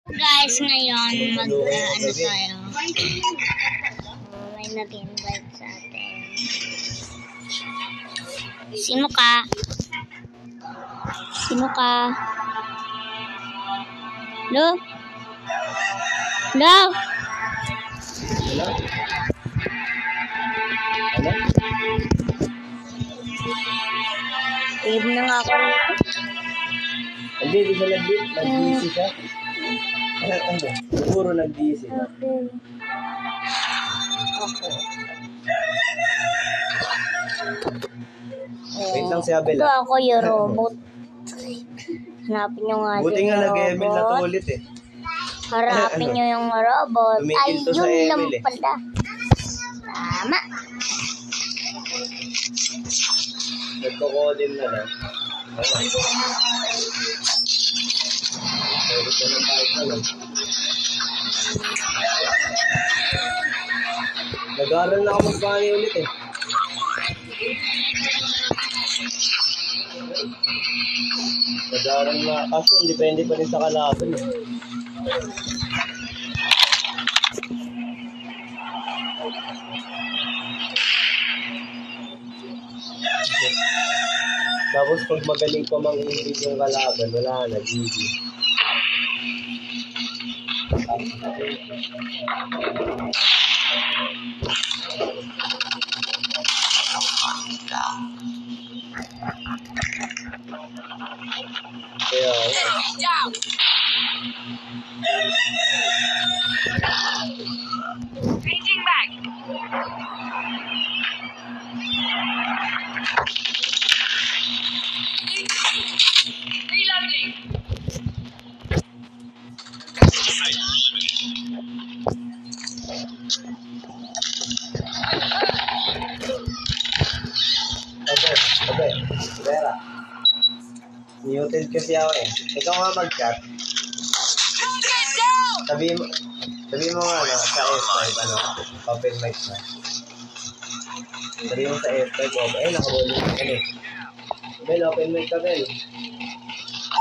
Guys, ngayon ano tayo? May nag-invite sa atin. Sino ka? Sino ka? Hello? Hello? Save na nga ako. Hindi, di siya nag-DC siya. Ano? Puro nag-DC siya. Okay. Wait lang si Abel. Ito ako yung robot. Hanapin nyo nga Buti nga nag-Emil na to ulit eh. Harapin nyo yung robot. Ay, Tumigil to sa yun lang Emil eh. pala. Tama. Nagko-codin na lang. Pwede ka ng kahit na lang. Nag-aaral na ako mag-bani ulit eh. Nag-aaral na. Kaso depende pa rin sa kalaban eh. Tapos pag magaling pa mang-ibig yung kalaban, wala na, GG. Kaya, Changing back. Reloading. Okay, Vera. Muted kasi ako eh. Ikaw nga mag-chat. Sabi mo nga na, sa F5, ano, open mic na. Sabi mo sa F5, open, nakaroling ka eh. Bel, open mic ka, Bel.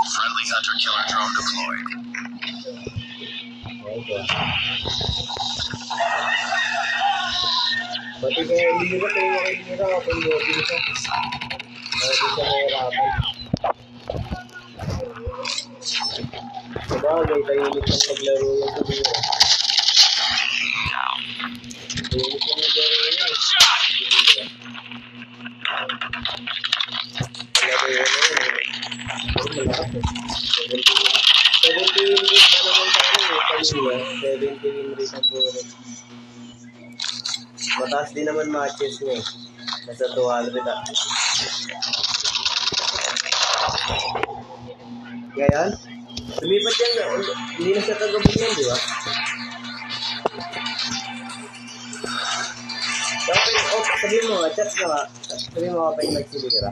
Friendly hunter-killer drone deployed. Okay. Pati kaya Lira, kayo mga Lira, open lobby siya. Di siya mahirapan. Sabagay, tahimik ng maglaro yung Lira. Tahimik ng maglaro yun eh. Lira. Maglaro yun eh. Malakas eh. 70 win rate na naman sa ano eh. Kanina, 70 win rate ang puro. Mataas din naman matches niya eh. Nasa 200 ah. Ngayon, lumipat yan. Hindi na siya tagabog yan, di ba? Sabi mo nga, chat ka nga. Sabi mo nga pa yung nagsilira.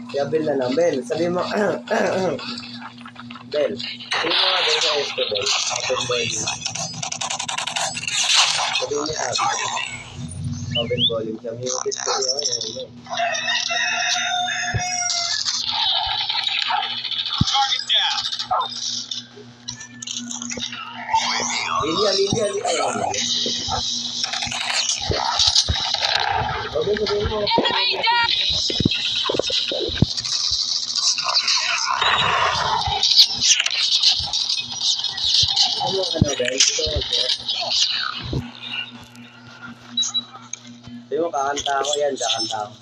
Kaya Bel na lang. Bel, sabi mo, Bel, sabi mo nga doon sa esto, Bel. Open volume. Sabi mo niya, open volume. Sabi mo, muted ko yun. Target down. Lilia. Okay, sabi mo. Enemy down. Ano ka na, Bel? Ito, sabi mo, kakanta ako yan, kakanta ako.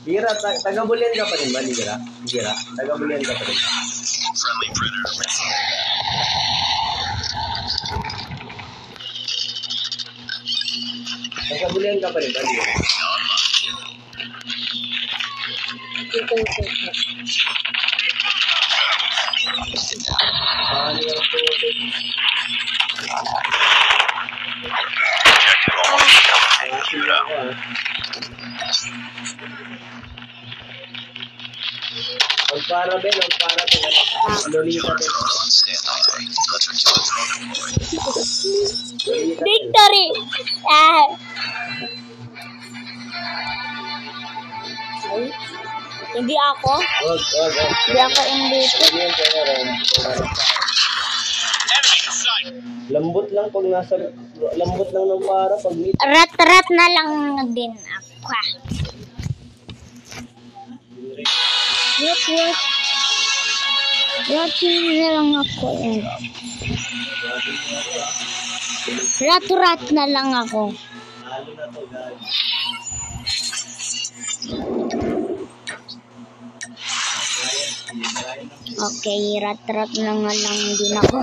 Lira, taga-Bulian ka pa rin ba, Lira? Lira, taga-Bulian ka pa rin ba? Friendly predator missile. Taga-Bulian ka pa rin ba, Lira? Paano yung puto? Keep it up. Para Ben. Lolita Ben. Drone on standby. Hunter-killer drone deployed. Victory! Ah! Hindi ako. Wag. Hindi ako MVP. Sabi yung Aaron. Enemy in sight. Lambot lang pag nasa... Lambot lang ng para pag meet. Rat na lang din ako. What? Rat na lang ako. Rat na lang ako. Halo na to, guys. Okay, rat na nga lang din ako.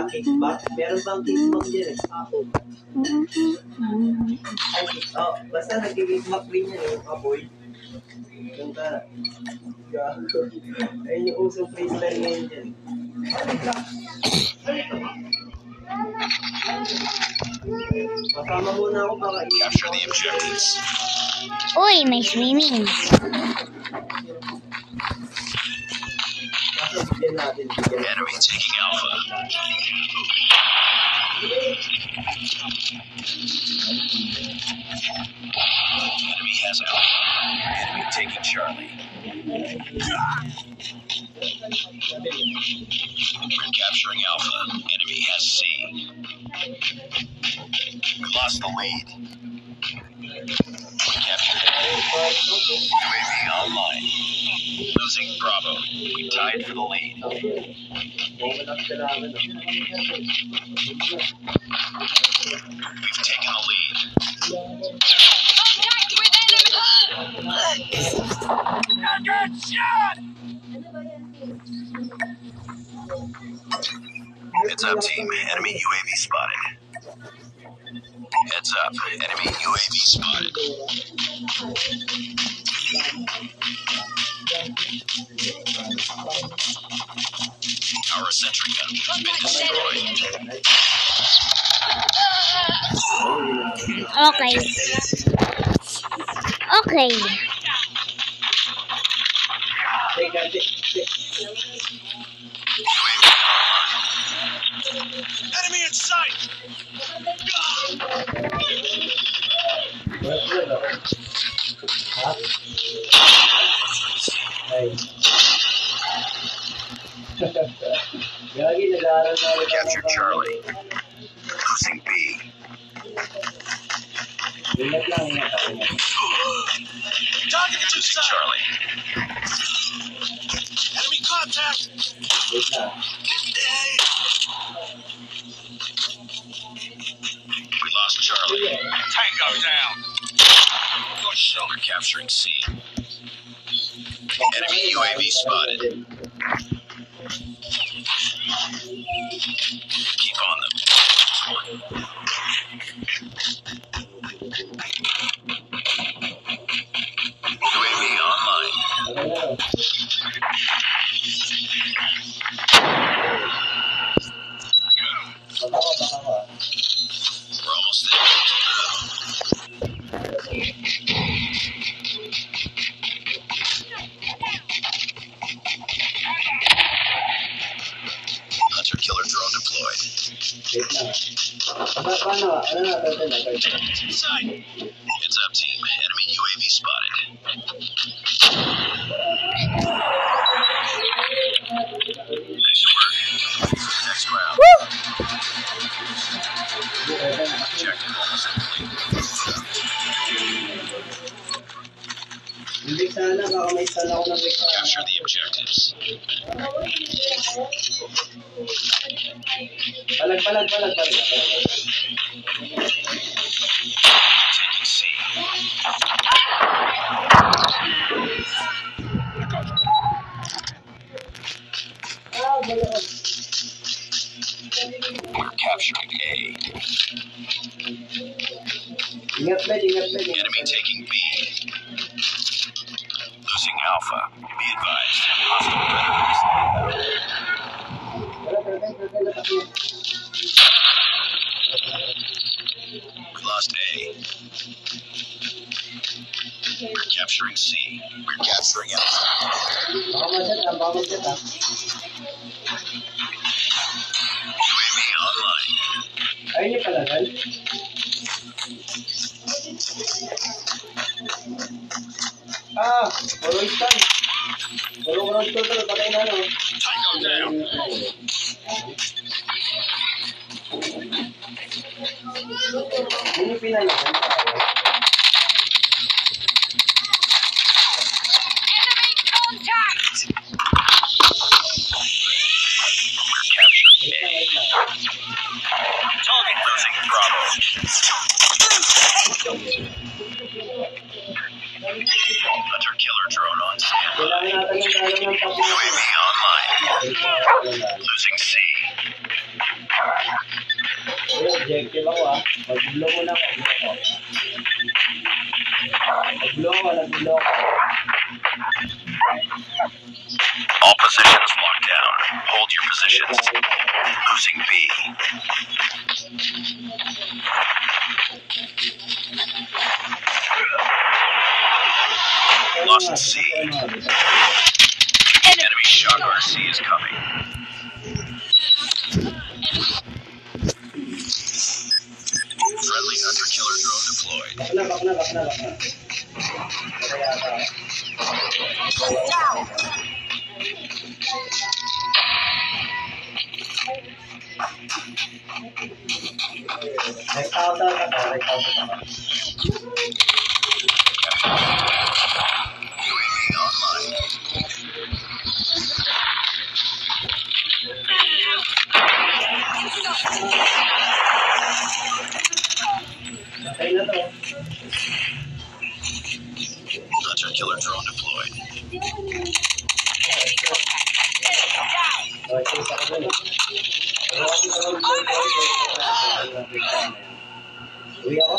Kickback? Meron bang kickback dyan eh? Ay, basta nag-kickback din yan eh, kaboy. Yung ka. Ayun yung usong freestyle ngayon dyan. Masama muna ako baka Capture the objectives. Uy, may swimming. Nasa bigyan natin. Enemy taking Alpha. Enemy has Alpha. Enemy taking Charlie. We're capturing Alpha. Enemy has C. We lost the lead. We captured UAV online. Losing Bravo. We tied for the lead. We've taken the lead. I got shot! Heads up, team. Enemy UAV spotted. Heads up. Enemy UAV spotted. Our sentry gun has been destroyed. Okay. Enemy in sight! Capture Charlie. Losing B. Target to Charlie. Enemy contact! We lost Charlie. Tango down. We're capturing C. Enemy UAV spotted. Keep on them. UAV online. We're almost there. Hunter killer drone deployed. Inside. Heads up, team. Enemy UAV spotted. Nice work. Next round. Objective almost complete. Hindi sana, baka may sana ako ng Capture the objectives. Palag. Taking C. We're capturing A. Ingat, Enemy taking B. Losing Alpha. Be advised. Hostile predators. We lost A. We're capturing C. We're capturing Alpha. UAV online. Ayun yung palagal. Puro istan. Puro ground control, patay na, no? Tango down. Yun yung pinalagan. We're capturing A. Target losing Bravo. Hunter killer drone on standby. Kailangan natin ng dalaw ng tapo. UAV online. Losing C. Objective ako, Mag-blow muna ako. Nag-blow ako. All positions locked down. Hold your positions. Losing B. Lost C. Enemy shock RC is coming. Friendly hunter killer drone deployed. Back na. Nag-counter ka. UAV online. Patay na to. Hunter killer drone deployed. Chase ako dun. Uwi ako.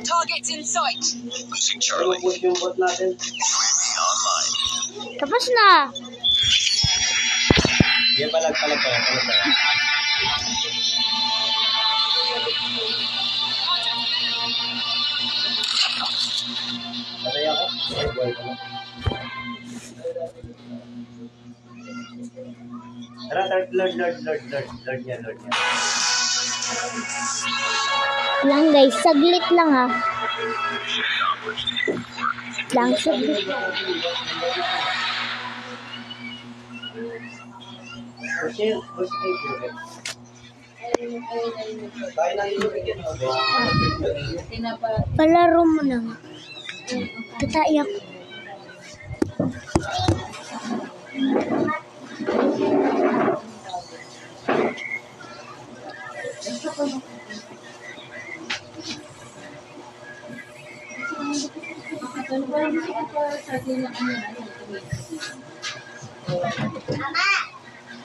Targets in sight. Losing Charlie. Push yung bot natin. UAV online. Tapos na. Yan palag tayo. Patay ako. Ay, buhay ko na. Tara, Lord niya. Lang guys, saglit lang saglit. Push tayo na yung Palaro mo na nga. Tataiyak.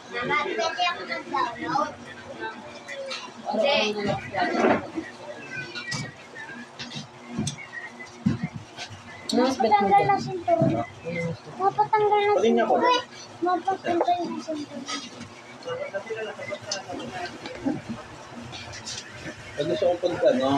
Mama, pwede ako mag-download? Hindi. Mapatanggal na sinturon. Mapatanggal na Pwede niya po. sinturon. Mapatanggal na sinturon. Pag gusto kong punta, no?